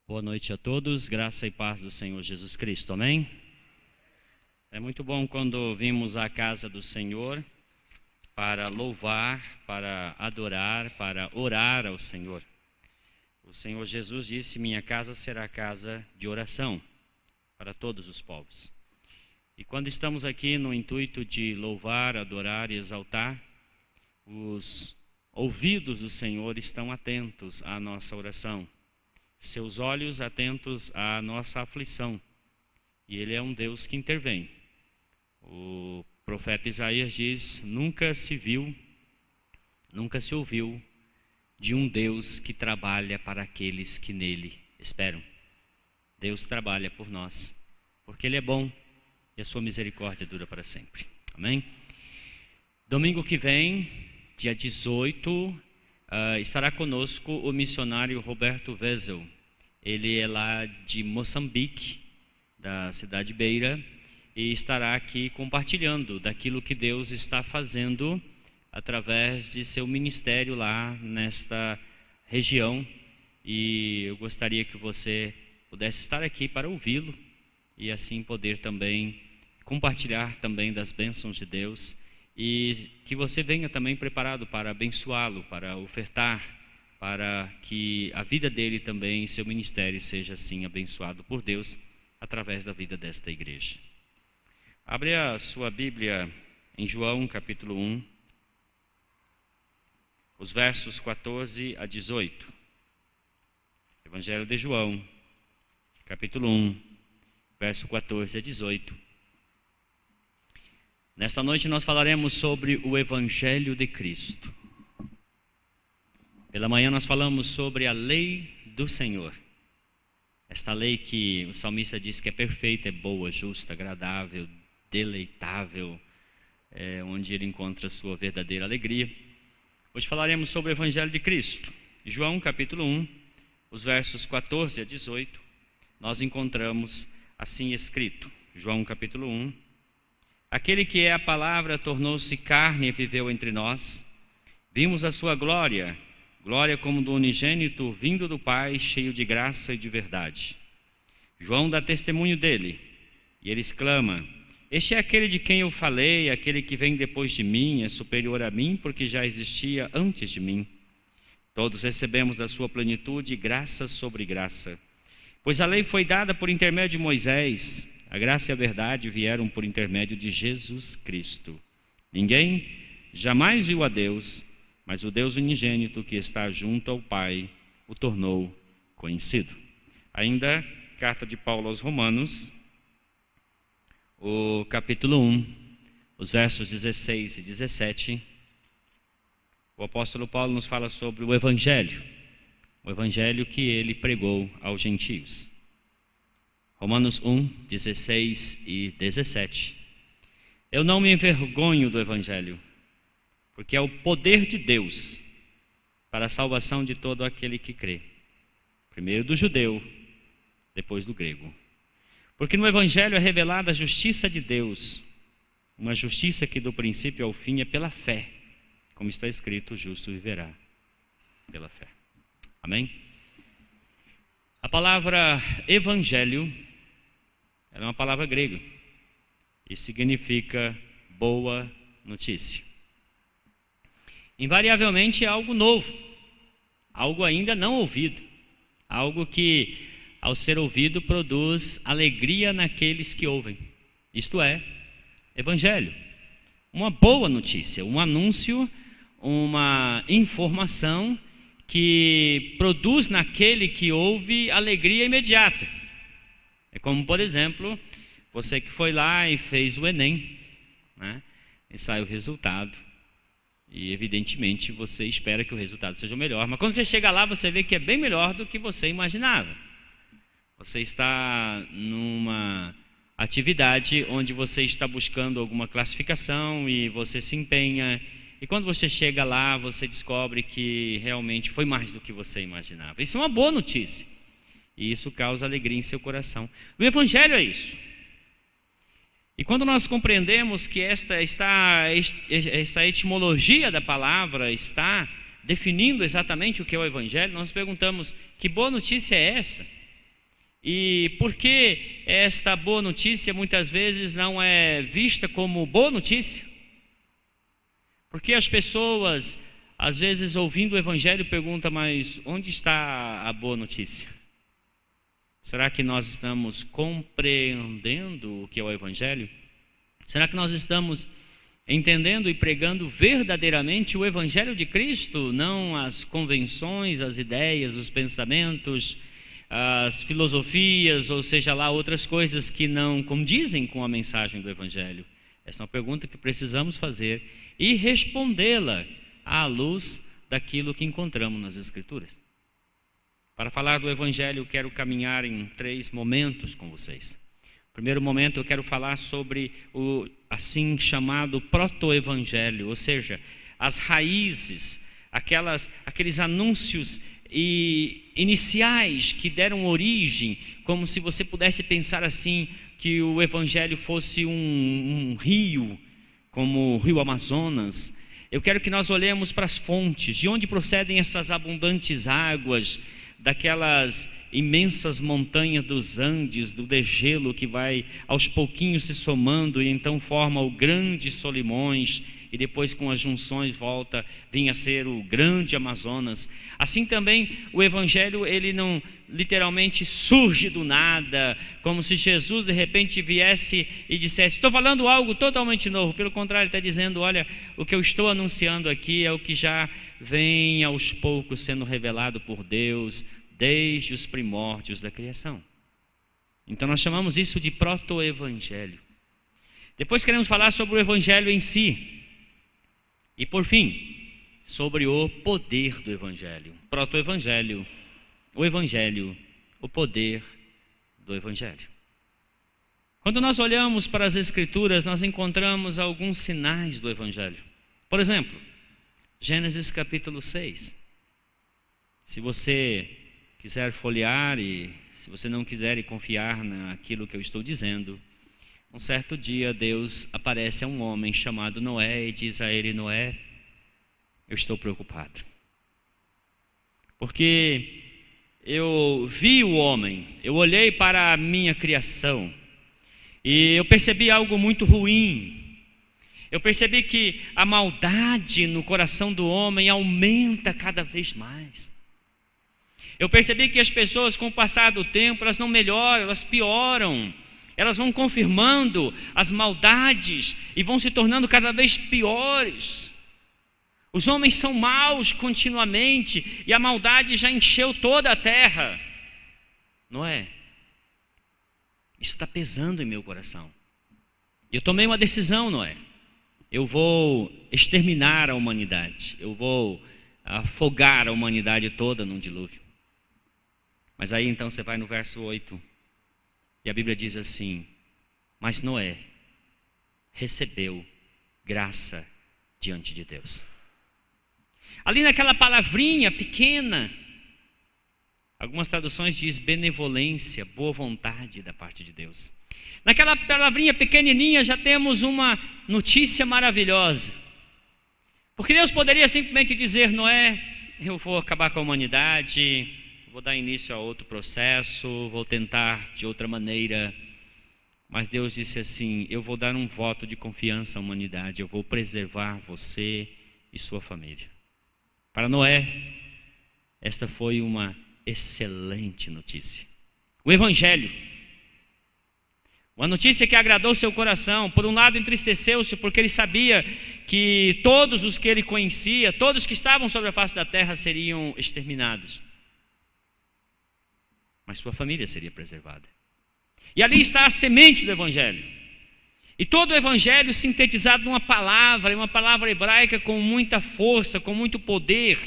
Boa noite a todos, graça e paz do Senhor Jesus Cristo, amém? É muito bom quando vimos à casa do Senhor para louvar, para adorar, para orar ao Senhor. O Senhor Jesus disse: minha casa será casa de oração para todos os povos. E quando estamos aqui no intuito de louvar, adorar e exaltar, os ouvidos do Senhor estão atentos à nossa oração, seus olhos atentos à nossa aflição. E Ele é um Deus que intervém. O profeta Isaías diz: nunca se viu, nunca se ouviu de um Deus que trabalha para aqueles que nele esperam. Deus trabalha por nós, porque Ele é bom e a sua misericórdia dura para sempre. Amém? Domingo que vem, dia 18, estará conosco o missionário Roberto Wessel. Ele é lá de Moçambique, da cidade Beira, e estará aqui compartilhando daquilo que Deus está fazendo através de seu ministério lá nesta região. E eu gostaria que você pudesse estar aqui para ouvi-lo e assim poder também compartilhar também das bênçãos de Deus, e que você venha também preparado para abençoá-lo, para ofertar, para que a vida dele também, seu ministério, seja assim abençoado por Deus através da vida desta igreja. Abre a sua Bíblia em João capítulo 1, os versos 14 a 18. Evangelho de João, capítulo 1, verso 14 a 18. Nesta noite nós falaremos sobre o Evangelho de Cristo. Pela manhã nós falamos sobre a lei do Senhor. Esta lei que o salmista diz que é perfeita, é boa, justa, agradável, deleitável, onde ele encontra a sua verdadeira alegria. Hoje falaremos sobre o Evangelho de Cristo. Em João capítulo 1, os versos 14 a 18, nós encontramos assim escrito. João capítulo 1. Aquele que é a palavra tornou-se carne e viveu entre nós. Vimos a sua glória, glória como do unigênito vindo do Pai, cheio de graça e de verdade. João dá testemunho dele, e ele exclama: este é aquele de quem eu falei, aquele que vem depois de mim, é superior a mim, porque já existia antes de mim. Todos recebemos da sua plenitude graça sobre graça. Pois a lei foi dada por intermédio de Moisés, a graça e a verdade vieram por intermédio de Jesus Cristo. Ninguém jamais viu a Deus, mas o Deus unigênito que está junto ao Pai o tornou conhecido. Ainda, carta de Paulo aos Romanos, o capítulo 1, os versos 16 e 17, o apóstolo Paulo nos fala sobre o Evangelho que ele pregou aos gentios. Romanos 1, 16 e 17. Eu não me envergonho do Evangelho, porque é o poder de Deus para a salvação de todo aquele que crê, primeiro do judeu, depois do grego. Porque no Evangelho é revelada a justiça de Deus, uma justiça que do princípio ao fim é pela fé, como está escrito: o justo viverá pela fé. Amém? A palavra Evangelho é uma palavra grega e significa boa notícia. Invariavelmente é algo novo, algo ainda não ouvido, algo que, ao ser ouvido, produz alegria naqueles que ouvem. Isto é, Evangelho, uma boa notícia, um anúncio, uma informação que produz naquele que ouve alegria imediata. É como, por exemplo, você que foi lá e fez o Enem, né? E sai o resultado. E evidentemente você espera que o resultado seja o melhor, mas quando você chega lá você vê que é bem melhor do que você imaginava. Você está numa atividade onde você está buscando alguma classificação e você se empenha, e quando você chega lá você descobre que realmente foi mais do que você imaginava. Isso é uma boa notícia e isso causa alegria em seu coração. O Evangelho é isso. E quando nós compreendemos que esta etimologia da palavra está definindo exatamente o que é o Evangelho, nós perguntamos: que boa notícia é essa? E por que esta boa notícia muitas vezes não é vista como boa notícia? Porque as pessoas, às vezes, ouvindo o Evangelho, perguntam, mas onde está a boa notícia? Será que nós estamos compreendendo o que é o Evangelho? Será que nós estamos entendendo e pregando verdadeiramente o Evangelho de Cristo, não as convenções, as ideias, os pensamentos, as filosofias, ou seja lá, outras coisas que não condizem com a mensagem do Evangelho? Essa é uma pergunta que precisamos fazer e respondê-la à luz daquilo que encontramos nas Escrituras. Para falar do Evangelho, eu quero caminhar em 3 momentos com vocês. No primeiro momento, eu quero falar sobre o assim chamado proto-evangelho, ou seja, as raízes, aqueles anúncios iniciais que deram origem, como se você pudesse pensar assim, que o Evangelho fosse um rio, como o rio Amazonas. Eu quero que nós olhemos para as fontes, de onde procedem essas abundantes águas, daquelas imensas montanhas dos Andes, do degelo que vai aos pouquinhos se somando e então forma o grande Solimões, e depois com as junções volta, vinha a ser o grande Amazonas. Assim também o Evangelho, ele não literalmente surge do nada, como se Jesus de repente viesse e dissesse, estou falando algo totalmente novo. Pelo contrário, ele está dizendo, olha, o que eu estou anunciando aqui é o que já vem aos poucos sendo revelado por Deus, desde os primórdios da criação. Então nós chamamos isso de proto-evangelho. Depois queremos falar sobre o Evangelho em si. E por fim, sobre o poder do Evangelho. Proto-evangelho, o Evangelho, o poder do Evangelho. Quando nós olhamos para as Escrituras, nós encontramos alguns sinais do Evangelho. Por exemplo, Gênesis capítulo 6. Se você quiser folhear e se você não quiser confiar naquilo que eu estou dizendo, um certo dia Deus aparece a um homem chamado Noé e diz a ele, Noé, eu estou preocupado. Porque eu vi o homem, eu olhei para a minha criação e eu percebi algo muito ruim. Eu percebi que a maldade no coração do homem aumenta cada vez mais. Eu percebi que as pessoas, com o passar do tempo, elas não melhoram, elas pioram. Elas vão confirmando as maldades e vão se tornando cada vez piores. Os homens são maus continuamente e a maldade já encheu toda a terra. Não é? Isso está pesando em meu coração. Eu tomei uma decisão, Noé. Eu vou exterminar a humanidade. Eu vou afogar a humanidade toda num dilúvio. Mas aí então você vai no verso 8. E a Bíblia diz assim, mas Noé recebeu graça diante de Deus. Ali naquela palavrinha pequena, algumas traduções diz benevolência, boa vontade da parte de Deus. Naquela palavrinha pequenininha já temos uma notícia maravilhosa. Porque Deus poderia simplesmente dizer, Noé, eu vou acabar com a humanidade, vou dar início a outro processo, vou tentar de outra maneira. Mas Deus disse assim, eu vou dar um voto de confiança à humanidade, eu vou preservar você e sua família. Para Noé, esta foi uma excelente notícia. O Evangelho, uma notícia que agradou seu coração. Por um lado entristeceu-se porque ele sabia que todos os que ele conhecia, todos que estavam sobre a face da terra seriam exterminados. Mas sua família seria preservada. E ali está a semente do Evangelho. E todo o Evangelho sintetizado numa palavra hebraica com muita força, com muito poder.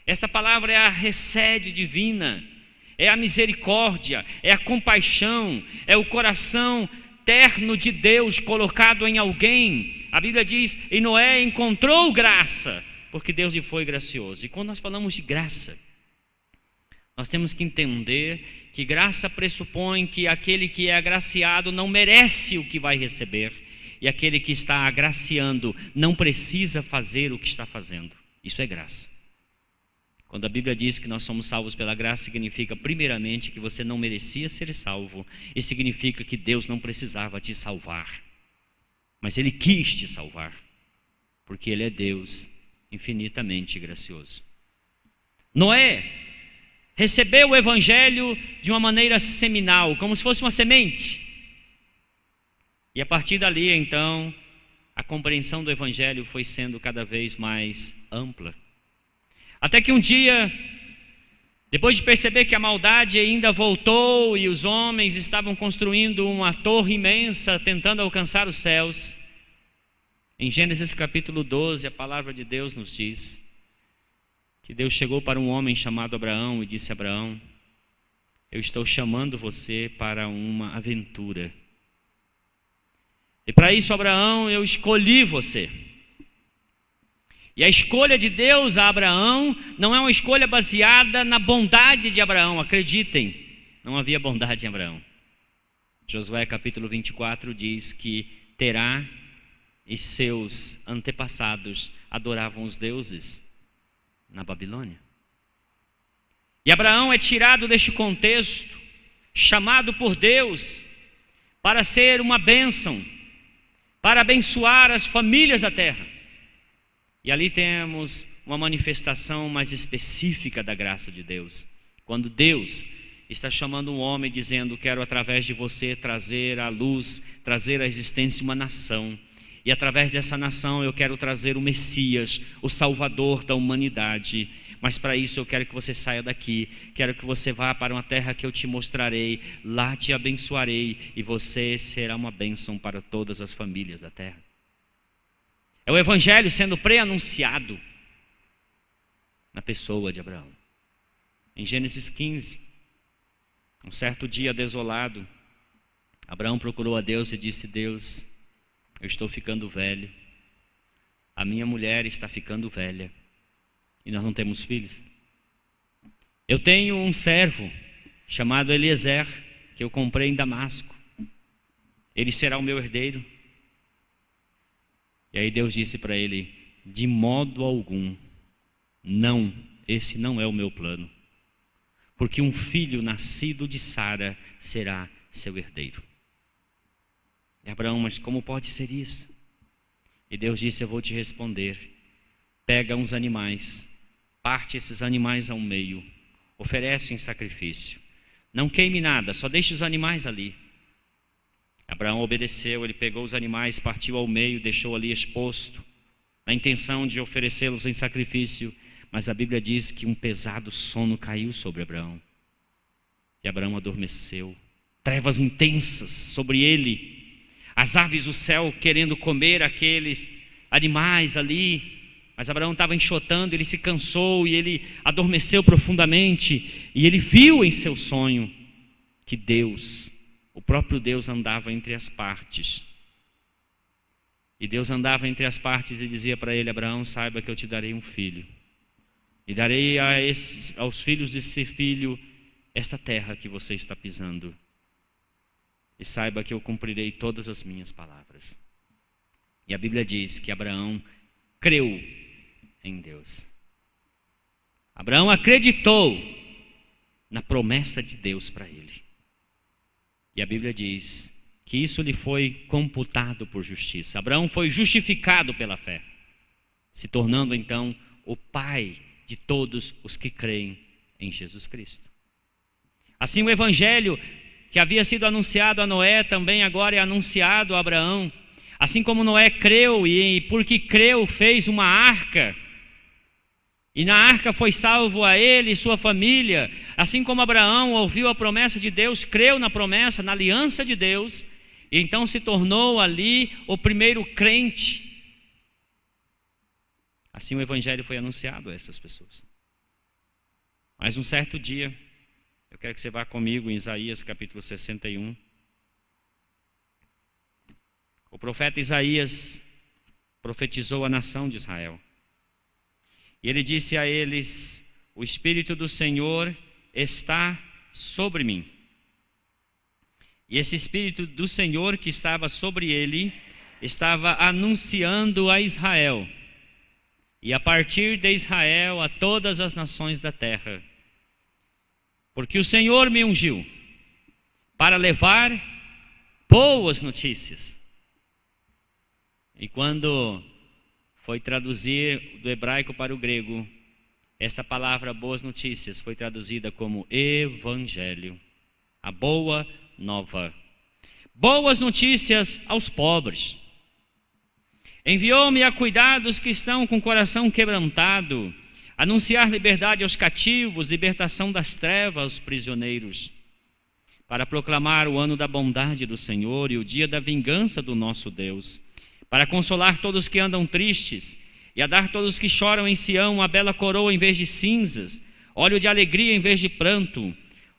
Essa palavra é a resede divina, é a misericórdia, é a compaixão, é o coração terno de Deus colocado em alguém. A Bíblia diz, e Noé encontrou graça, porque Deus lhe foi gracioso. E quando nós falamos de graça, nós temos que entender que graça pressupõe que aquele que é agraciado não merece o que vai receber, e aquele que está agraciando não precisa fazer o que está fazendo. Isso é graça. Quando a Bíblia diz que nós somos salvos pela graça, significa primeiramente que você não merecia ser salvo, e significa que Deus não precisava te salvar, mas Ele quis te salvar, porque Ele é Deus infinitamente gracioso. Noé recebeu o Evangelho de uma maneira seminal, como se fosse uma semente, e a partir dali então a compreensão do Evangelho foi sendo cada vez mais ampla. Até que um dia, depois de perceber que a maldade ainda voltou e os homens estavam construindo uma torre imensa, tentando alcançar os céus, em Gênesis capítulo 12, a palavra de Deus nos diz que Deus chegou para um homem chamado Abraão e disse: Abraão, eu estou chamando você para uma aventura. E para isso, Abraão, eu escolhi você. E a escolha de Deus a Abraão não é uma escolha baseada na bondade de Abraão. Acreditem, não havia bondade em Abraão. Josué capítulo 24 diz que Terá e seus antepassados adoravam os deuses na Babilônia. E Abraão é tirado deste contexto, chamado por Deus para ser uma bênção, para abençoar as famílias da terra. E ali temos uma manifestação mais específica da graça de Deus. Quando Deus está chamando um homem dizendo: quero através de você trazer à luz, trazer à existência uma nação. E através dessa nação eu quero trazer o Messias, o Salvador da humanidade. Mas para isso eu quero que você saia daqui, quero que você vá para uma terra que eu te mostrarei, lá te abençoarei e você será uma bênção para todas as famílias da terra. É o Evangelho sendo pré-anunciado na pessoa de Abraão. Em Gênesis 15, um certo dia desolado, Abraão procurou a Deus e disse: Deus, eu estou ficando velho, a minha mulher está ficando velha e nós não temos filhos. Eu tenho um servo chamado Eliezer, que eu comprei em Damasco, ele será o meu herdeiro. E aí Deus disse para ele: de modo algum, não, esse não é o meu plano, porque um filho nascido de Sara será seu herdeiro. E Abraão: mas como pode ser isso? E Deus disse: eu vou te responder. Pega uns animais, parte esses animais ao meio, oferece em sacrifício, não queime nada, só deixe os animais ali. Abraão obedeceu, ele pegou os animais, partiu ao meio, deixou ali exposto, na intenção de oferecê-los em sacrifício. Mas a Bíblia diz que um pesado sono caiu sobre Abraão. E Abraão adormeceu, trevas intensas sobre ele, as aves do céu querendo comer aqueles animais ali. Mas Abraão estava enxotando, ele se cansou e ele adormeceu profundamente. E ele viu em seu sonho que Deus, o próprio Deus, andava entre as partes. E Deus andava entre as partes e dizia para ele: Abraão, saiba que eu te darei um filho. E darei aos filhos desse filho esta terra que você está pisando. E saiba que eu cumprirei todas as minhas palavras. E a Bíblia diz que Abraão creu em Deus. Abraão acreditou na promessa de Deus para ele. E a Bíblia diz que isso lhe foi computado por justiça. Abraão foi justificado pela fé, se tornando então o pai de todos os que creem em Jesus Cristo. Assim, o Evangelho que havia sido anunciado a Noé também agora é anunciado a Abraão. Assim como Noé creu e porque creu fez uma arca, e na arca foi salvo a ele e sua família. Assim como Abraão ouviu a promessa de Deus, creu na promessa, na aliança de Deus, e então se tornou ali o primeiro crente. Assim o Evangelho foi anunciado a essas pessoas. Mas um certo dia, eu quero que você vá comigo em Isaías capítulo 61. O profeta Isaías profetizou a nação de Israel. E ele disse a eles: o Espírito do Senhor está sobre mim. E esse Espírito do Senhor que estava sobre ele, estava anunciando a Israel e a partir de Israel a todas as nações da terra. Porque o Senhor me ungiu para levar boas notícias. E quando foi traduzir do hebraico para o grego, essa palavra boas notícias foi traduzida como evangelho, a boa nova. Boas notícias aos pobres. Enviou-me a cuidar dos que estão com o coração quebrantado, anunciar liberdade aos cativos, libertação das trevas aos prisioneiros, para proclamar o ano da bondade do Senhor e o dia da vingança do nosso Deus, para consolar todos que andam tristes e a dar a todos que choram em Sião uma bela coroa em vez de cinzas, óleo de alegria em vez de pranto,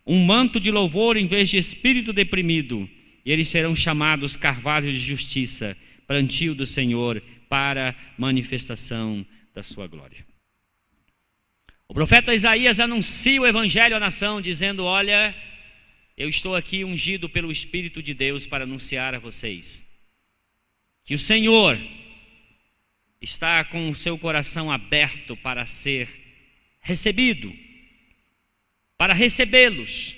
um manto de louvor em vez de espírito deprimido, e eles serão chamados carvalhos de justiça, plantio do Senhor, para manifestação da sua glória. O profeta Isaías anuncia o evangelho à nação, dizendo: olha, eu estou aqui ungido pelo Espírito de Deus para anunciar a vocês que o Senhor está com o seu coração aberto para ser recebido, para recebê-los,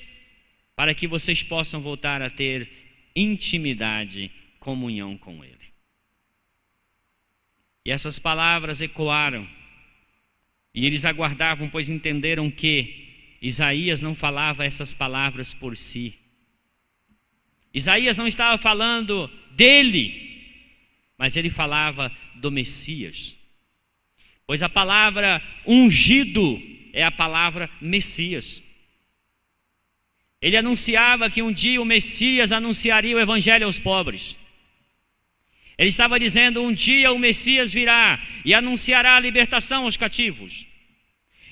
para que vocês possam voltar a ter intimidade, comunhão com Ele. E essas palavras ecoaram, e eles aguardavam, pois entenderam que Isaías não falava essas palavras por si. Isaías não estava falando dele, mas ele falava do Messias. Pois a palavra ungido é a palavra Messias. Ele anunciava que um dia o Messias anunciaria o evangelho aos pobres. Ele estava dizendo: um dia o Messias virá e anunciará a libertação aos cativos.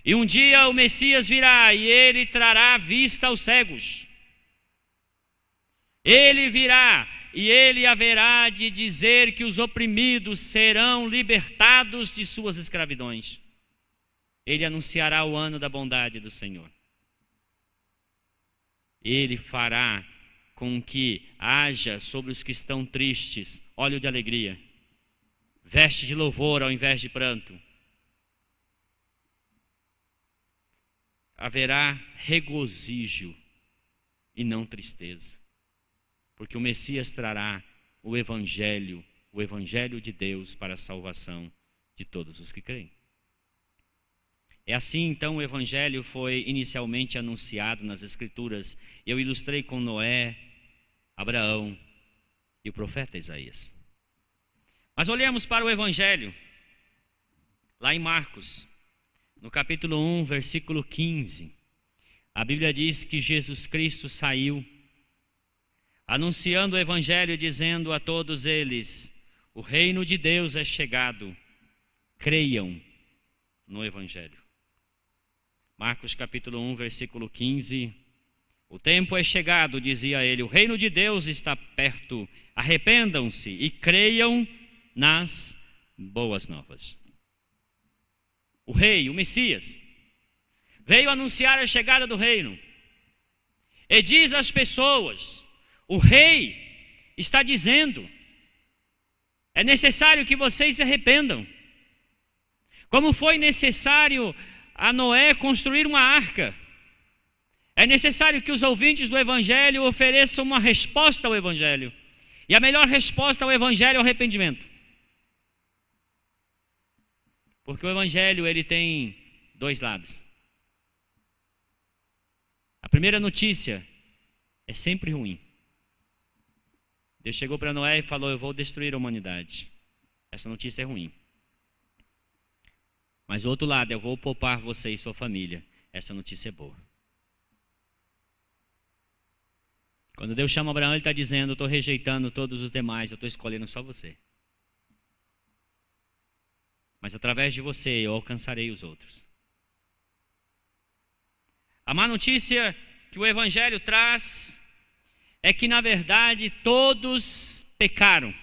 E um dia o Messias virá e ele trará vista aos cegos. Ele virá e ele haverá de dizer que os oprimidos serão libertados de suas escravidões. Ele anunciará o ano da bondade do Senhor. Ele fará com que haja sobre os que estão tristes óleo de alegria, veste de louvor ao invés de pranto. Haverá regozijo e não tristeza, porque o Messias trará o Evangelho de Deus para a salvação de todos os que creem. É assim então o Evangelho foi inicialmente anunciado nas Escrituras. Eu ilustrei com Noé, Abraão e o profeta Isaías. Mas olhemos para o Evangelho, lá em Marcos, no capítulo 1, versículo 15. A Bíblia diz que Jesus Cristo saiu, anunciando o Evangelho, dizendo a todos eles: o reino de Deus é chegado, creiam no Evangelho. Marcos capítulo 1, versículo 15. O tempo é chegado, dizia ele, o reino de Deus está perto, arrependam-se e creiam nas boas novas. O rei, o Messias, veio anunciar a chegada do reino. E diz às pessoas: o rei está dizendo, é necessário que vocês se arrependam. Como foi necessário a Noé construir uma arca, é necessário que os ouvintes do Evangelho ofereçam uma resposta ao Evangelho. E a melhor resposta ao Evangelho é o arrependimento. Porque o Evangelho, ele tem dois lados. A primeira notícia é sempre ruim. Deus chegou para Noé e falou: eu vou destruir a humanidade. Essa notícia é ruim. Mas o outro lado, eu vou poupar você e sua família. Essa notícia é boa. Quando Deus chama Abraão, Ele está dizendo: eu estou rejeitando todos os demais, eu estou escolhendo só você. Mas através de você eu alcançarei os outros. A má notícia que o Evangelho traz é que, na verdade, todos pecaram.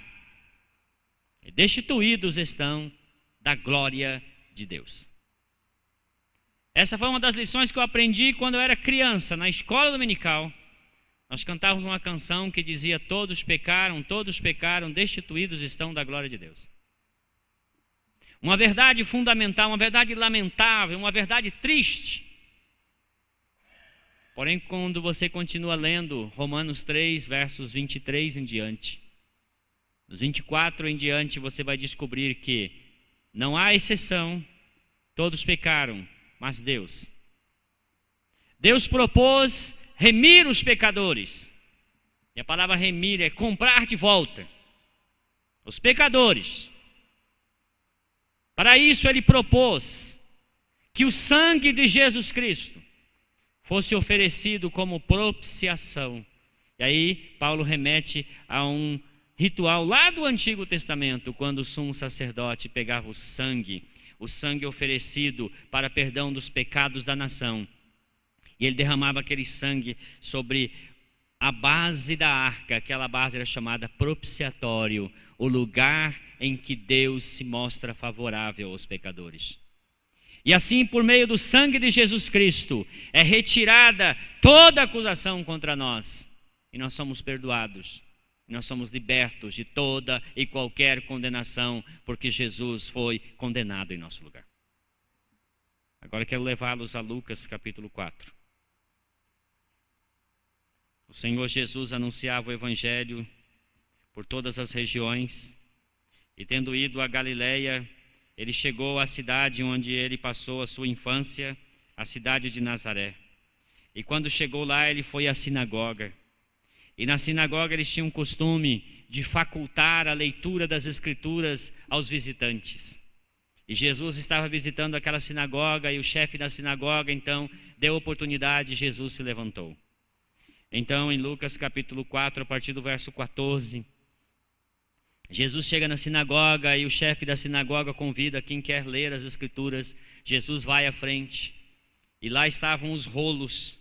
E destituídos estão da glória de Deus. Essa foi uma das lições que eu aprendi quando eu era criança, na escola dominical. Nós cantávamos uma canção que dizia: todos pecaram, destituídos estão da glória de Deus. uma verdade fundamental, uma verdade lamentável, uma verdade triste. Porém, quando você continua lendo Romanos 3, versos 23 em diante, dos 24 em diante, você vai descobrir que não há exceção, todos pecaram, mas Deus propôs remir os pecadores. E a palavra remir é comprar de volta os pecadores. Para isso ele propôs que o sangue de Jesus Cristo fosse oferecido como propiciação. E aí Paulo remete a um ritual lá do Antigo Testamento, quando o sumo sacerdote pegava o sangue oferecido para perdão dos pecados da nação, e ele derramava aquele sangue sobre a base da arca. Aquela base era chamada propiciatório, o lugar em que Deus se mostra favorável aos pecadores. E assim, por meio do sangue de Jesus Cristo, é retirada toda acusação contra nós, e nós somos perdoados, e nós somos libertos de toda e qualquer condenação, porque Jesus foi condenado em nosso lugar. Agora quero levá-los a Lucas capítulo 4. O Senhor Jesus anunciava o Evangelho por todas as regiões, e tendo ido a Galiléia, ele chegou à cidade onde ele passou a sua infância, a cidade de Nazaré. E quando chegou lá, ele foi à sinagoga. E na sinagoga eles tinham o costume de facultar a leitura das Escrituras aos visitantes. E Jesus estava visitando aquela sinagoga, e o chefe da sinagoga então deu oportunidade, e Jesus se levantou. Então, em Lucas capítulo 4, a partir do verso 14, Jesus chega na sinagoga e o chefe da sinagoga convida quem quer ler as Escrituras. Jesus vai à frente e lá estavam os rolos.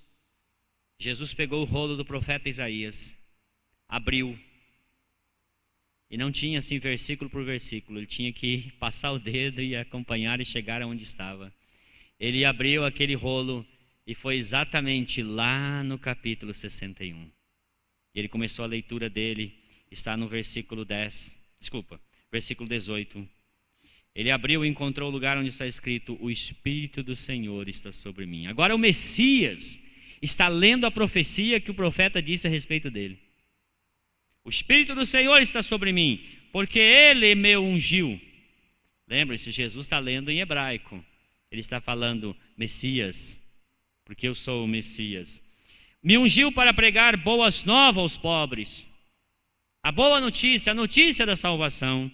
Jesus pegou o rolo do profeta Isaías, abriu, e não tinha assim versículo por versículo, ele tinha que passar o dedo e acompanhar e chegar aonde estava. Ele abriu aquele rolo e foi exatamente lá no capítulo 61. E ele começou a leitura dele, está no versículo 18. Ele abriu e encontrou o lugar onde está escrito: o Espírito do Senhor está sobre mim. Agora o Messias está lendo a profecia que o profeta disse a respeito dele. O Espírito do Senhor está sobre mim, porque Ele me ungiu. Lembre-se, Jesus está lendo em hebraico. Ele está falando Messias, porque eu sou o Messias. Me ungiu para pregar boas novas aos pobres, a boa notícia, a notícia da salvação.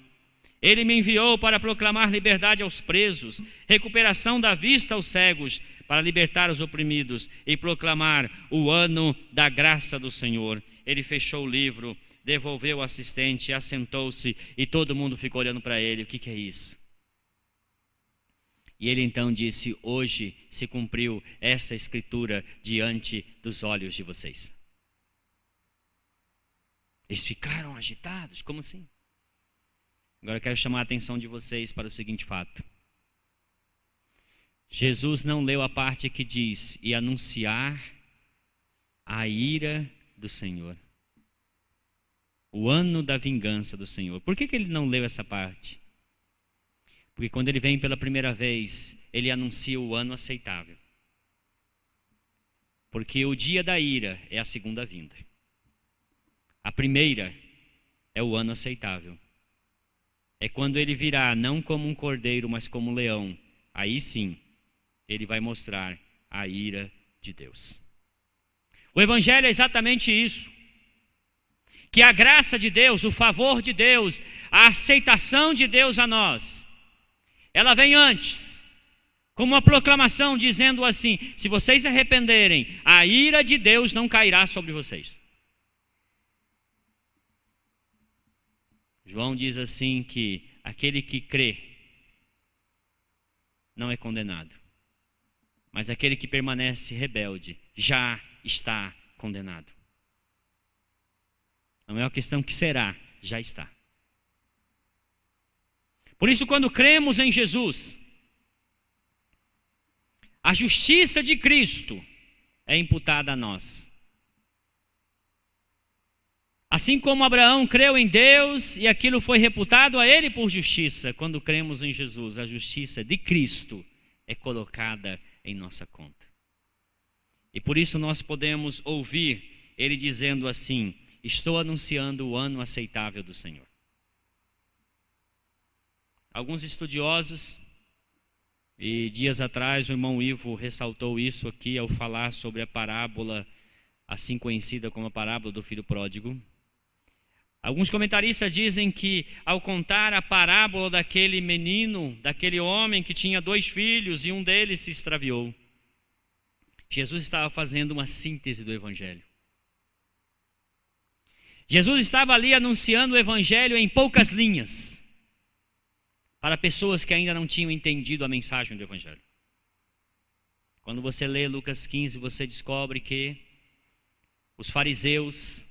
Ele me enviou para proclamar liberdade aos presos, recuperação da vista aos cegos, para libertar os oprimidos e proclamar o ano da graça do Senhor. Ele fechou o livro, devolveu o assistente, assentou-se e todo mundo ficou olhando para ele. O que é isso? E ele então disse: hoje se cumpriu essa escritura diante dos olhos de vocês. Eles ficaram agitados, como assim? Agora eu quero chamar a atenção de vocês para o seguinte fato. Jesus não leu a parte que diz: e anunciar a ira do Senhor, o ano da vingança do Senhor. Por que ele não leu essa parte? Porque quando ele vem pela primeira vez, ele anuncia o ano aceitável. Porque o dia da ira é a segunda vinda. A primeira é o ano aceitável. É quando ele virá não como um cordeiro, mas como um leão. Aí sim, ele vai mostrar a ira de Deus. O Evangelho é exatamente isso. Que a graça de Deus, o favor de Deus, a aceitação de Deus a nós, ela vem antes, como uma proclamação dizendo assim: se vocês se arrependerem, a ira de Deus não cairá sobre vocês. João diz assim que aquele que crê não é condenado, mas aquele que permanece rebelde já está condenado. Não é uma questão que será, já está. Por isso, quando cremos em Jesus, a justiça de Cristo é imputada a nós. Assim como Abraão creu em Deus e aquilo foi reputado a ele por justiça, quando cremos em Jesus, a justiça de Cristo é colocada em nossa conta. E por isso nós podemos ouvir ele dizendo assim: estou anunciando o ano aceitável do Senhor. Alguns estudiosos, e dias atrás o irmão Ivo ressaltou isso aqui ao falar sobre a parábola, assim conhecida como a parábola do filho pródigo. Alguns comentaristas dizem que ao contar a parábola daquele menino, daquele homem que tinha 2 filhos e um deles se extraviou, Jesus estava fazendo uma síntese do evangelho. Jesus estava ali anunciando o evangelho em poucas linhas, para pessoas que ainda não tinham entendido a mensagem do evangelho. Quando você lê Lucas 15, você descobre que os fariseus,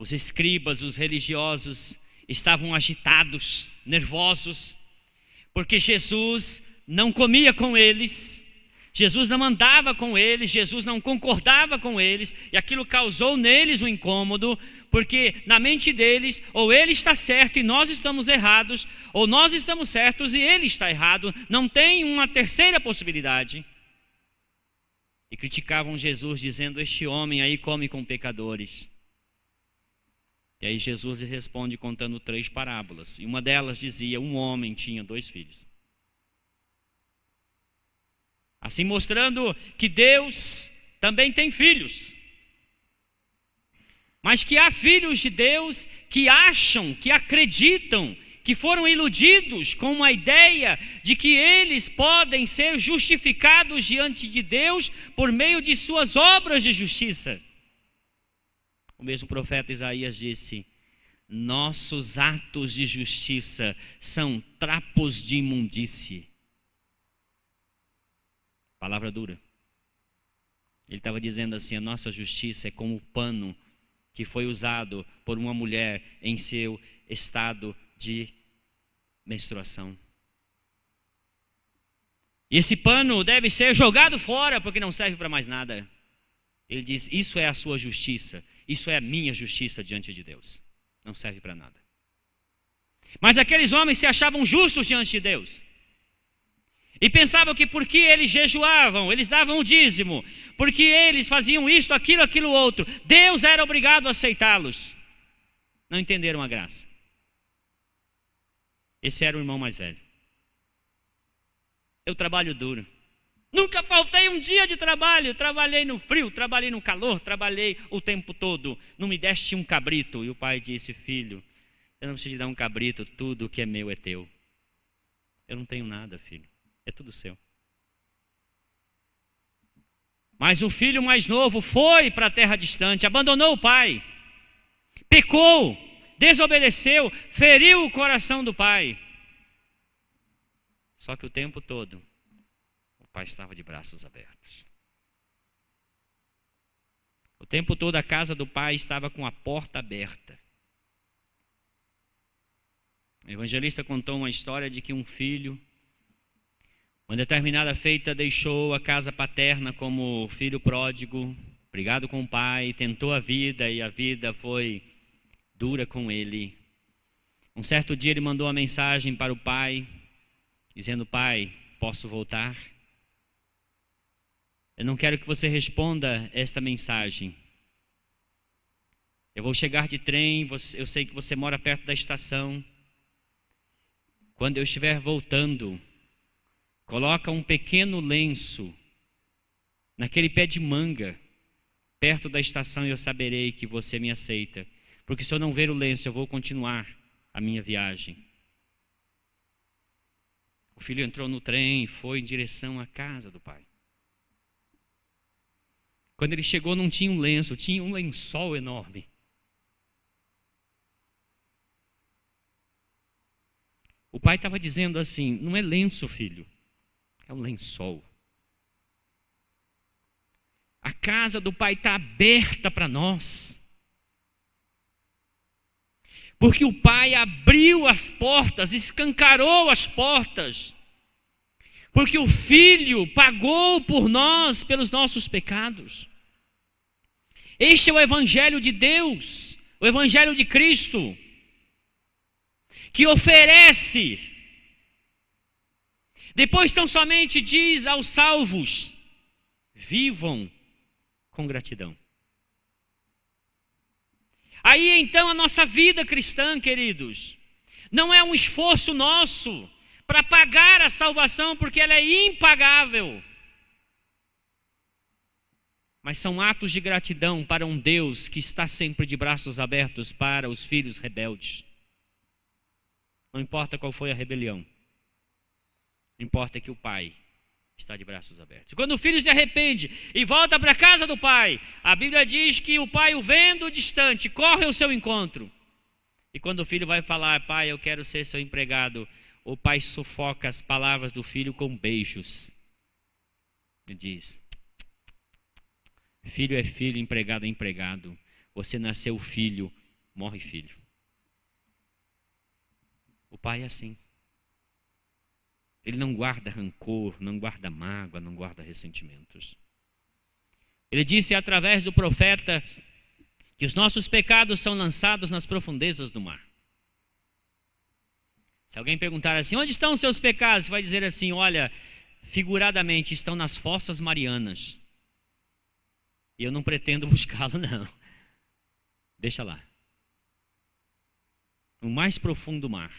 os escribas, os religiosos estavam agitados, nervosos, porque Jesus não comia com eles, Jesus não andava com eles, Jesus não concordava com eles, e aquilo causou neles um incômodo, porque na mente deles, ou ele está certo e nós estamos errados, ou nós estamos certos e ele está errado, não tem uma terceira possibilidade. E criticavam Jesus dizendo: este homem aí come com pecadores. E aí Jesus lhe responde contando 3 parábolas. E uma delas dizia: um homem tinha 2 filhos. Assim mostrando que Deus também tem filhos. Mas que há filhos de Deus que acham, que acreditam, que foram iludidos com uma ideia de que eles podem ser justificados diante de Deus por meio de suas obras de justiça. O mesmo profeta Isaías disse: nossos atos de justiça são trapos de imundície. Palavra dura. Ele estava dizendo assim: a nossa justiça é como o pano que foi usado por uma mulher em seu estado de menstruação. E esse pano deve ser jogado fora porque não serve para mais nada. Ele diz: isso é a sua justiça, isso é a minha justiça diante de Deus. Não serve para nada. Mas aqueles homens se achavam justos diante de Deus. E pensavam que porque eles jejuavam, eles davam o dízimo, porque eles faziam isto, aquilo outro, Deus era obrigado a aceitá-los. Não entenderam a graça. Esse era o irmão mais velho. Eu trabalho duro. Nunca faltei um dia de trabalho. Trabalhei no frio, trabalhei no calor, trabalhei o tempo todo. Não me deste um cabrito. E o pai disse: filho, eu não preciso te dar um cabrito, tudo que é meu é teu. Eu não tenho nada, filho. É tudo seu. Mas o filho mais novo foi para a terra distante, abandonou o pai, pecou, desobedeceu, feriu o coração do pai. Só que o tempo todo, o pai estava de braços abertos. O tempo todo a casa do pai estava com a porta aberta. O evangelista contou uma história de que um filho, uma determinada feita, deixou a casa paterna como filho pródigo, brigado com o pai, tentou a vida e a vida foi dura com ele. Um certo dia ele mandou uma mensagem para o pai, dizendo: pai, posso voltar? Eu não quero que você responda esta mensagem. Eu vou chegar de trem, eu sei que você mora perto da estação. Quando eu estiver voltando, coloca um pequeno lenço naquele pé de manga, perto da estação, e eu saberei que você me aceita. Porque se eu não ver o lenço, eu vou continuar a minha viagem. O filho entrou no trem e foi em direção à casa do pai. Quando ele chegou, não tinha um lenço, tinha um lençol enorme. O pai estava dizendo assim: não é lenço, filho, é um lençol. A casa do pai está aberta para nós. Porque o pai abriu as portas, escancarou as portas. Porque o filho pagou por nós, pelos nossos pecados. Este é o evangelho de Deus. O Evangelho de Cristo, que oferece. Depois tão somente diz aos salvos: vivam com gratidão. Aí então a nossa vida cristã, queridos, não é um esforço nosso para pagar a salvação, porque ela é impagável. Mas são atos de gratidão para um Deus que está sempre de braços abertos para os filhos rebeldes. Não importa qual foi a rebelião, importa que o Pai está de braços abertos. Quando o filho se arrepende e volta para a casa do pai, a Bíblia diz que o pai, o vendo distante, corre ao seu encontro. E quando o filho vai falar: pai, eu quero ser seu empregado, o pai sufoca as palavras do filho com beijos. Ele diz: filho é filho, empregado é empregado. Você nasceu filho, morre filho. O pai é assim. Ele não guarda rancor, não guarda mágoa, não guarda ressentimentos. Ele disse através do profeta que os nossos pecados são lançados nas profundezas do mar. Se alguém perguntar assim: onde estão os seus pecados? Você vai dizer assim: olha, figuradamente estão nas fossas marianas. E eu não pretendo buscá-lo, não. Deixa lá. No mais profundo mar,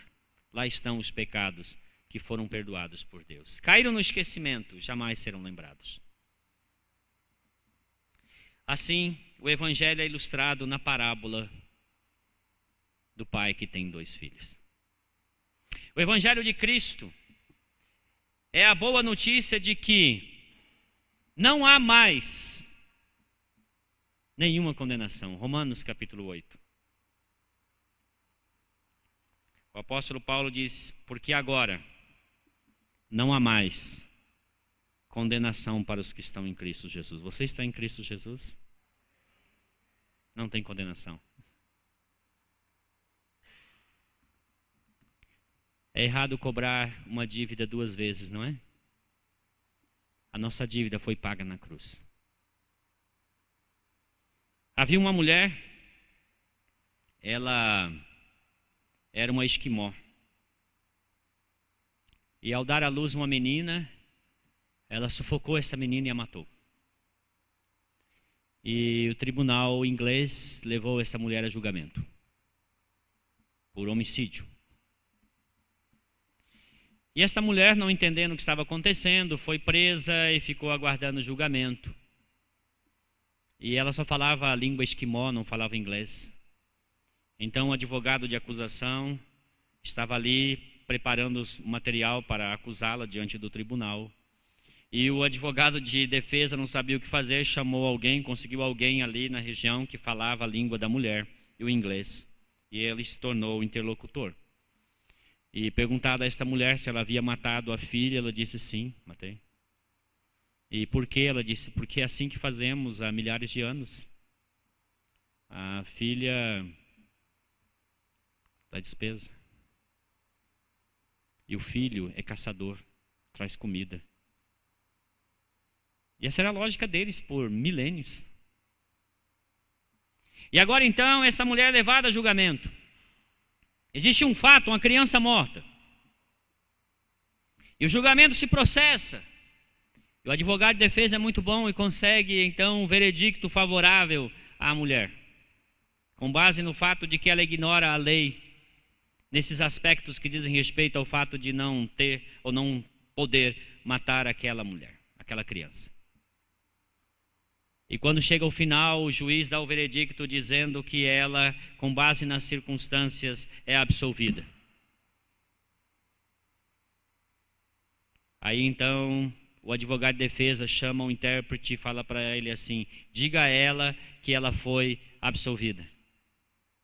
lá estão os pecados que foram perdoados por Deus. Caíram no esquecimento, jamais serão lembrados. Assim, o Evangelho é ilustrado na parábola do pai que tem 2 filhos. O Evangelho de Cristo é a boa notícia de que não há mais nenhuma condenação. Romanos capítulo 8. O apóstolo Paulo diz: porque agora não há mais condenação para os que estão em Cristo Jesus. Você está em Cristo Jesus? Não tem condenação. É errado cobrar uma dívida 2 vezes, não é? A nossa dívida foi paga na cruz. Havia uma mulher, ela era uma esquimó. E ao dar à luz uma menina, ela sufocou essa menina e a matou. E o tribunal inglês levou essa mulher a julgamento por homicídio. E essa mulher, não entendendo o que estava acontecendo, foi presa e ficou aguardando o julgamento. E ela só falava a língua esquimó, não falava inglês. Então o advogado de acusação estava ali preparando o material para acusá-la diante do tribunal. E o advogado de defesa não sabia o que fazer, chamou alguém, conseguiu alguém ali na região que falava a língua da mulher e o inglês. E ele se tornou o interlocutor. E perguntada a esta mulher se ela havia matado a filha, ela disse: sim, matei. E por quê? Ela disse: porque é assim que fazemos há milhares de anos. A filha dá despesa. E o filho é caçador, traz comida. E essa era a lógica deles por milênios. E agora então, essa mulher é levada a julgamento. Existe um fato, uma criança morta. E o julgamento se processa. E o advogado de defesa é muito bom e consegue então um veredicto favorável à mulher, com base no fato de que ela ignora a lei nesses aspectos que dizem respeito ao fato de não ter ou não poder matar aquela mulher, aquela criança. E quando chega ao final, o juiz dá o veredicto dizendo que ela, com base nas circunstâncias, é absolvida. Aí então o advogado de defesa chama o intérprete e fala para ele assim: diga a ela que ela foi absolvida.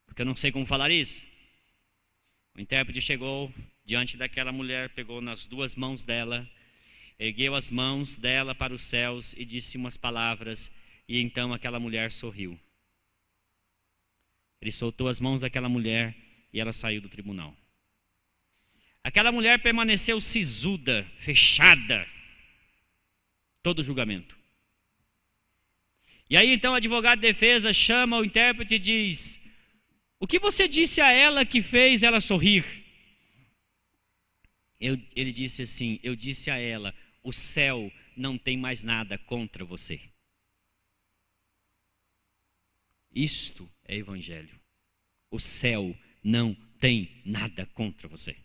Porque eu não sei como falar isso. O intérprete chegou diante daquela mulher, pegou nas 2 mãos dela, ergueu as mãos dela para os céus e disse umas palavras, e então aquela mulher sorriu. Ele soltou as mãos daquela mulher e ela saiu do tribunal. Aquela mulher permaneceu sisuda, fechada, todo o julgamento. E aí então o advogado de defesa chama o intérprete e diz: O que você disse a ela que fez ela sorrir? Ele disse assim: eu disse a ela, o céu não tem mais nada contra você. Isto é evangelho. O céu não tem nada contra você.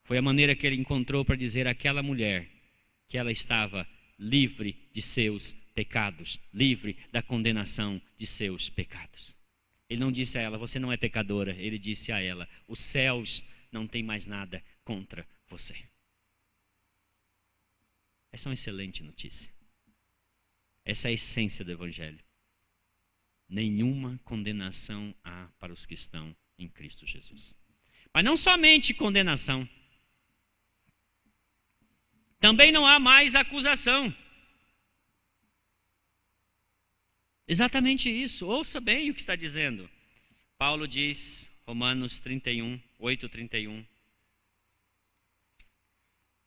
Foi a maneira que ele encontrou para dizer àquela mulher que ela estava livre de seus pecados, livre da condenação de seus pecados. Ele não disse a ela, você não é pecadora. Ele disse a ela, os céus não têm mais nada contra você. Essa é uma excelente notícia. Essa é a essência do evangelho. Nenhuma condenação há para os que estão em Cristo Jesus. Mas não somente condenação. Também não há mais acusação. Exatamente isso. Ouça bem o que está dizendo. Paulo diz, Romanos 31, 8:31.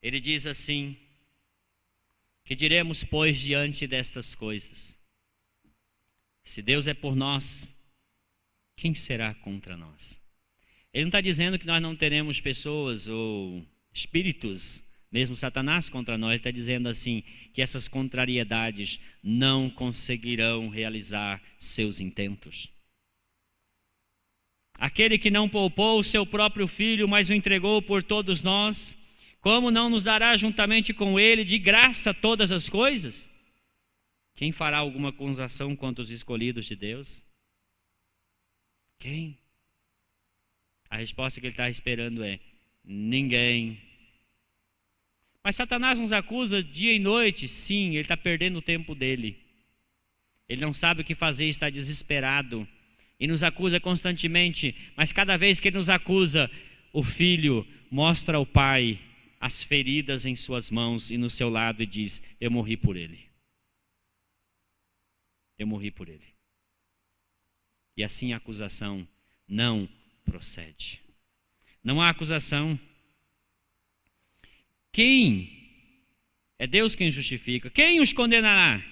Ele diz assim: que diremos, pois, diante destas coisas? Se Deus é por nós, quem será contra nós? Ele não está dizendo que nós não teremos pessoas ou espíritos, mesmo Satanás contra nós. Ele está dizendo assim, que essas contrariedades não conseguirão realizar seus intentos. Aquele que não poupou o seu próprio filho, mas o entregou por todos nós, como não nos dará juntamente com ele de graça todas as coisas? Quem fará alguma acusação contra os escolhidos de Deus? Quem? A resposta que ele está esperando é: ninguém. Mas Satanás nos acusa dia e noite. Sim, ele está perdendo o tempo dele. Ele não sabe o que fazer, está desesperado. E nos acusa constantemente. Mas cada vez que ele nos acusa, o filho mostra ao pai as feridas em suas mãos e no seu lado e diz: eu morri por ele. Eu morri por ele. E assim a acusação não procede. Não há acusação. Quem? É Deus quem justifica. Quem os condenará?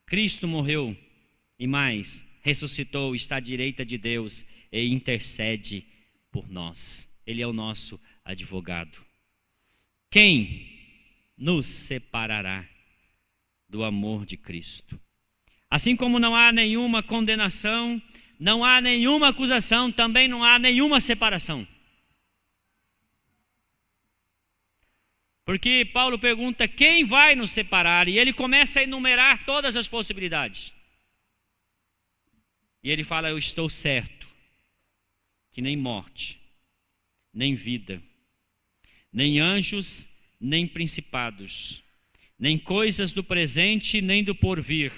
Cristo morreu e mais, ressuscitou, está à direita de Deus e intercede por nós. Ele é o nosso advogado. Quem nos separará do amor de Cristo? Assim como não há nenhuma condenação, não há nenhuma acusação, também não há nenhuma separação. Porque Paulo pergunta, quem vai nos separar? E ele começa a enumerar todas as possibilidades. E ele fala, eu estou certo, que nem morte, nem vida, nem anjos, nem principados, nem coisas do presente, nem do porvir,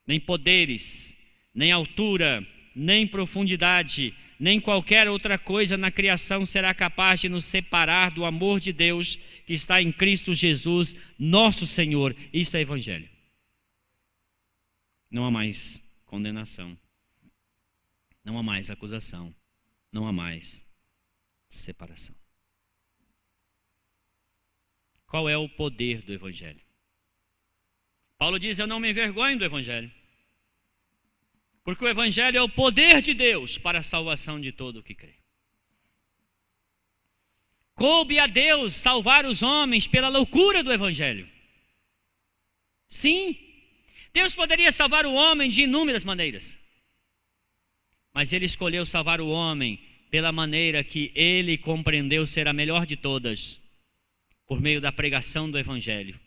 nem poderes, nem altura, nem profundidade, nem qualquer outra coisa na criação será capaz de nos separar do amor de Deus que está em Cristo Jesus, nosso Senhor. Isso é evangelho. Não há mais condenação, não há mais acusação, não há mais separação. Qual é o poder do evangelho? Paulo diz, eu não me envergonho do evangelho. Porque o evangelho é o poder de Deus para a salvação de todo o que crê. Coube a Deus salvar os homens pela loucura do evangelho. Sim, Deus poderia salvar o homem de inúmeras maneiras. Mas Ele escolheu salvar o homem pela maneira que Ele compreendeu ser a melhor de todas. Por meio da pregação do evangelho.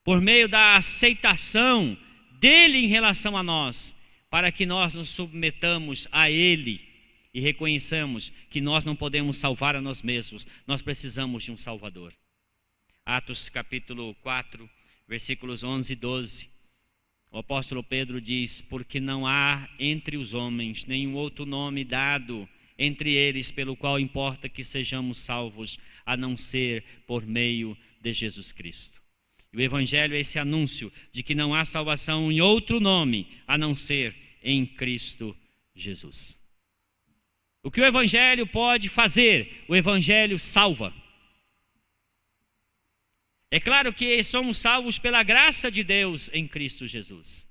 Por meio da aceitação dele em relação a nós, para que nós nos submetamos a ele e reconheçamos que nós não podemos salvar a nós mesmos, nós precisamos de um Salvador. Atos capítulo 4, versículos 11 e 12, o apóstolo Pedro diz, porque não há entre os homens nenhum outro nome dado entre eles pelo qual importa que sejamos salvos, a não ser por meio de Jesus Cristo. E o evangelho é esse anúncio de que não há salvação em outro nome, a não ser em Cristo Jesus. O que o evangelho pode fazer? O evangelho salva. É claro que somos salvos pela graça de Deus em Cristo Jesus.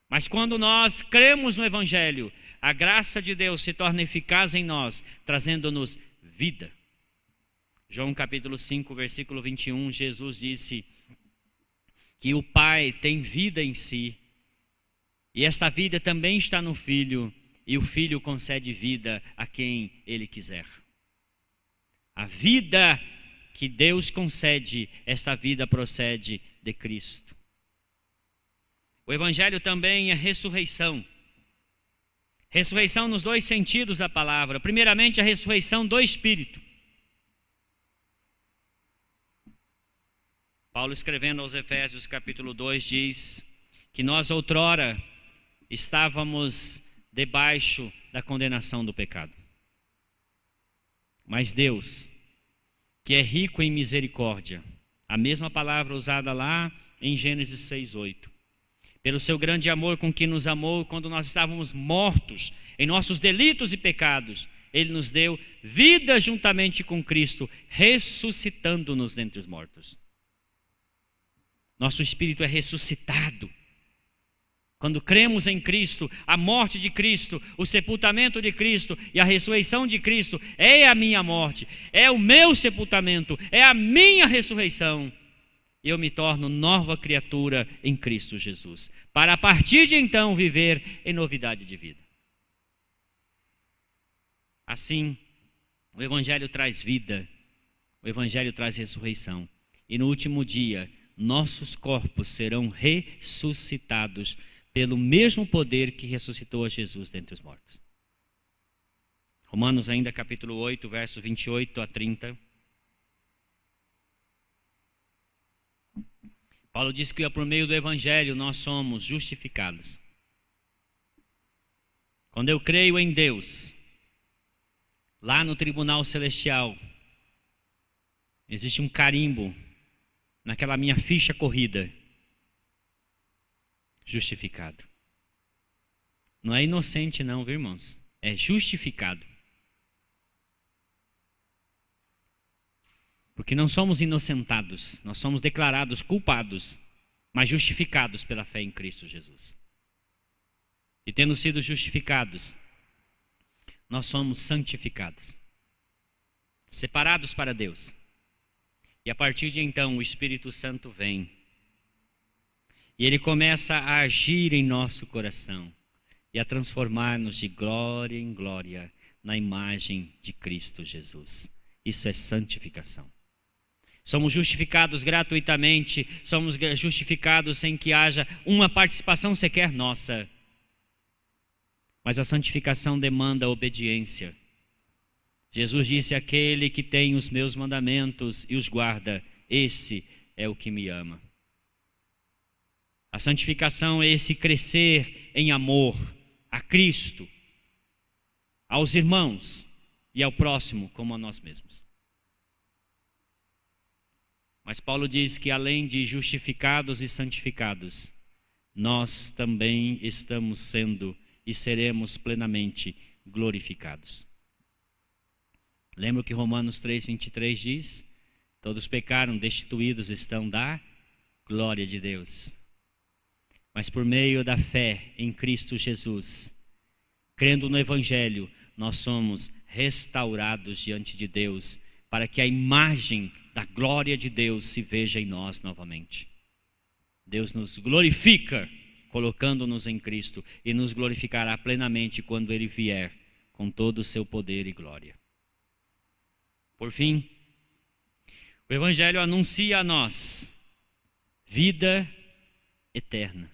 Mas quando nós cremos no Evangelho, a graça de Deus se torna eficaz em nós, trazendo-nos vida. João capítulo 5, versículo 21, Jesus disse que o Pai tem vida em si, e esta vida também está no Filho, e o Filho concede vida a quem Ele quiser. A vida que Deus concede, esta vida procede de Cristo. O Evangelho também é ressurreição. Ressurreição nos dois sentidos da palavra. Primeiramente, a ressurreição do Espírito. Paulo, escrevendo aos Efésios capítulo 2, diz que nós outrora estávamos debaixo da condenação do pecado. Mas Deus, que é rico em misericórdia, a mesma palavra usada lá em Gênesis 6:8, pelo seu grande amor com que nos amou, quando nós estávamos mortos em nossos delitos e pecados, Ele nos deu vida juntamente com Cristo, ressuscitando-nos dentre os mortos. Nosso espírito é ressuscitado. Quando cremos em Cristo, a morte de Cristo, o sepultamento de Cristo e a ressurreição de Cristo é a minha morte, é o meu sepultamento, é a minha ressurreição. Eu me torno nova criatura em Cristo Jesus, para a partir de então viver em novidade de vida. Assim, o Evangelho traz vida, o Evangelho traz ressurreição, e no último dia, nossos corpos serão ressuscitados pelo mesmo poder que ressuscitou a Jesus dentre os mortos. Romanos ainda capítulo 8, versos 28 a 30. Paulo diz que por meio do Evangelho nós somos justificados. Quando eu creio em Deus, lá no tribunal celestial, existe um carimbo naquela minha ficha corrida. Justificado. Não é inocente não, viu, irmãos? É justificado. Porque não somos inocentados, nós somos declarados culpados, mas justificados pela fé em Cristo Jesus. E tendo sido justificados, nós somos santificados, separados para Deus. E a partir de então o Espírito Santo vem. E Ele começa a agir em nosso coração e a transformar-nos de glória em glória na imagem de Cristo Jesus. Isso é santificação. Somos justificados gratuitamente, somos justificados sem que haja uma participação sequer nossa. Mas a santificação demanda obediência. Jesus disse: aquele que tem os meus mandamentos e os guarda, esse é o que me ama. A santificação é esse crescer em amor a Cristo, aos irmãos e ao próximo como a nós mesmos. Mas Paulo diz que além de justificados e santificados, nós também estamos sendo e seremos plenamente glorificados. Lembra o que Romanos 3:23 diz? Todos pecaram, destituídos estão da glória de Deus. Mas por meio da fé em Cristo Jesus, crendo no Evangelho, nós somos restaurados diante de Deus, para que a imagem da glória de Deus se veja em nós novamente. Deus nos glorifica, colocando-nos em Cristo, e nos glorificará plenamente quando Ele vier, com todo o seu poder e glória. Por fim, o Evangelho anuncia a nós vida eterna.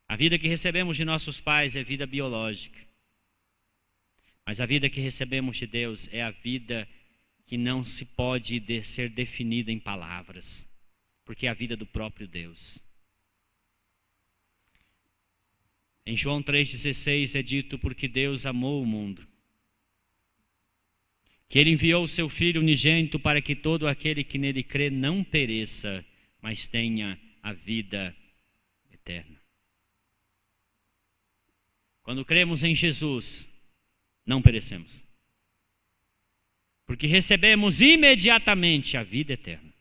A vida que recebemos de nossos pais é vida biológica. Mas a vida que recebemos de Deus é a vida que não se pode ser definida em palavras, porque é a vida do próprio Deus. Em João 3,16 é dito: porque Deus amou o mundo, que Ele enviou o seu Filho unigênito para que todo aquele que nele crê não pereça, mas tenha a vida eterna. Quando cremos em Jesus, não perecemos, porque recebemos imediatamente a vida eterna.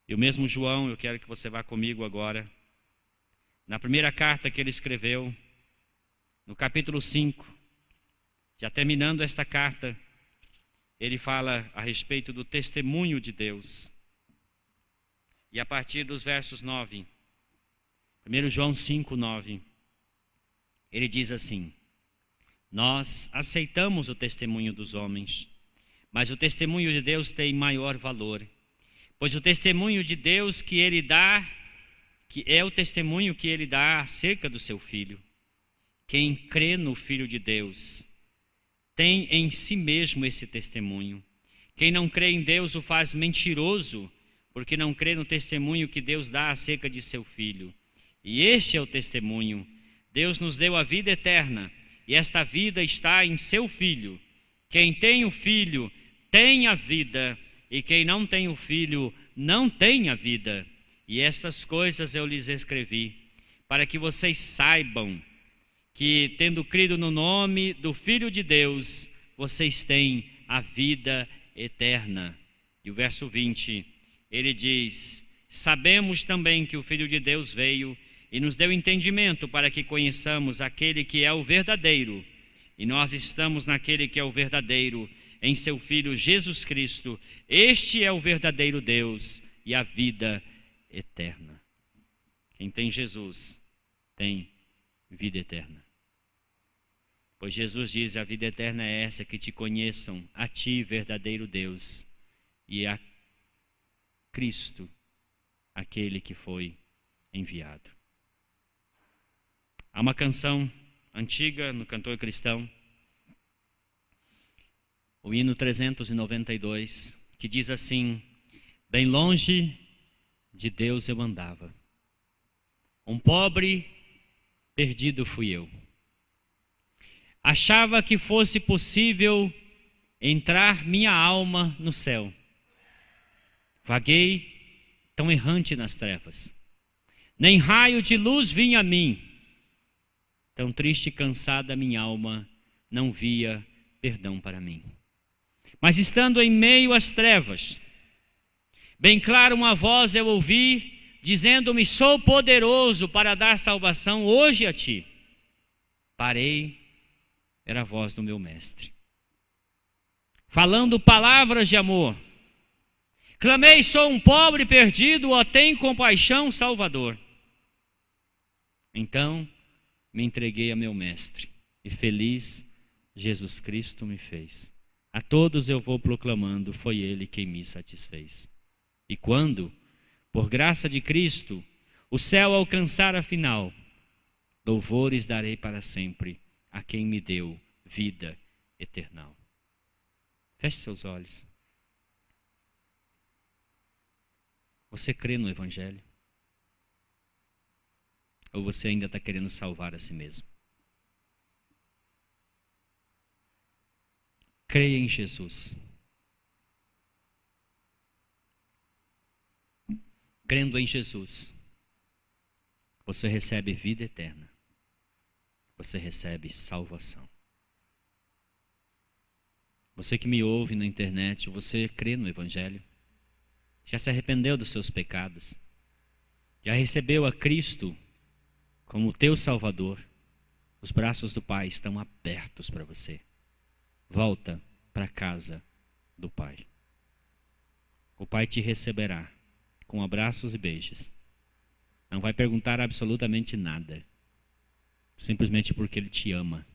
E o mesmo João, eu quero que você vá comigo agora, na primeira carta que ele escreveu, no capítulo 5, já terminando esta carta, ele fala a respeito do testemunho de Deus. E a partir dos versos 9, 1 João 5, 9, ele diz assim: nós aceitamos o testemunho dos homens, mas o testemunho de Deus tem maior valor, pois o testemunho de Deus que ele dá, que é o testemunho que ele dá acerca do seu Filho. Quem crê no Filho de Deus tem em si mesmo esse testemunho. Quem não crê em Deus o faz mentiroso, porque não crê no testemunho que Deus dá acerca de seu Filho. E este é o testemunho: Deus nos deu a vida eterna, e esta vida está em seu Filho. Quem tem o Filho tem a vida, e quem não tem o Filho não tem a vida. E estas coisas eu lhes escrevi, para que vocês saibam que, tendo crido no nome do Filho de Deus, vocês têm a vida eterna. E o verso 20, ele diz: sabemos também que o Filho de Deus veio e nos deu entendimento para que conheçamos aquele que é o verdadeiro. E nós estamos naquele que é o verdadeiro, em seu Filho Jesus Cristo. Este é o verdadeiro Deus e a vida eterna. Quem tem Jesus tem vida eterna. Pois Jesus diz: a vida eterna é essa, que te conheçam, a ti, verdadeiro Deus, e a Cristo, aquele que foi enviado. Há uma canção antiga no cantor cristão, o hino 392, que diz assim: bem longe de Deus eu andava, um pobre perdido fui eu. Achava que fosse possível entrar minha alma no céu. Vaguei tão errante nas trevas, nem raio de luz vinha a mim. Tão triste e cansada minha alma não via perdão para mim. Mas estando em meio às trevas, bem claro uma voz eu ouvi, dizendo-me: sou poderoso para dar salvação hoje a ti. Parei, era a voz do meu mestre, falando palavras de amor. Clamei: sou um pobre perdido, ó, tem compaixão, Salvador. Então me entreguei a meu mestre, e feliz Jesus Cristo me fez. A todos eu vou proclamando, foi ele quem me satisfez. E quando, por graça de Cristo, o céu alcançar a final, louvores darei para sempre a quem me deu vida eternal. Feche seus olhos. Você crê no Evangelho? Ou você ainda está querendo salvar a si mesmo? Creia em Jesus. Crendo em Jesus, você recebe vida eterna. Você recebe salvação. Você que me ouve na internet, você crê no Evangelho? Já se arrependeu dos seus pecados? Já recebeu a Cristo como teu Salvador? Os braços do Pai estão abertos para você. Volta para a casa do Pai. O Pai te receberá com abraços e beijos. Não vai perguntar absolutamente nada. Simplesmente porque Ele te ama.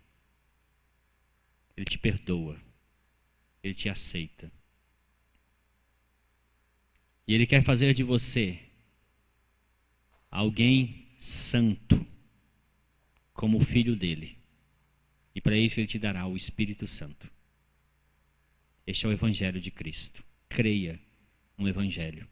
Ele te perdoa. Ele te aceita. E Ele quer fazer de você alguém santo, como o filho dele. E para isso Ele te dará o Espírito Santo. Este é o Evangelho de Cristo. Creia no Evangelho.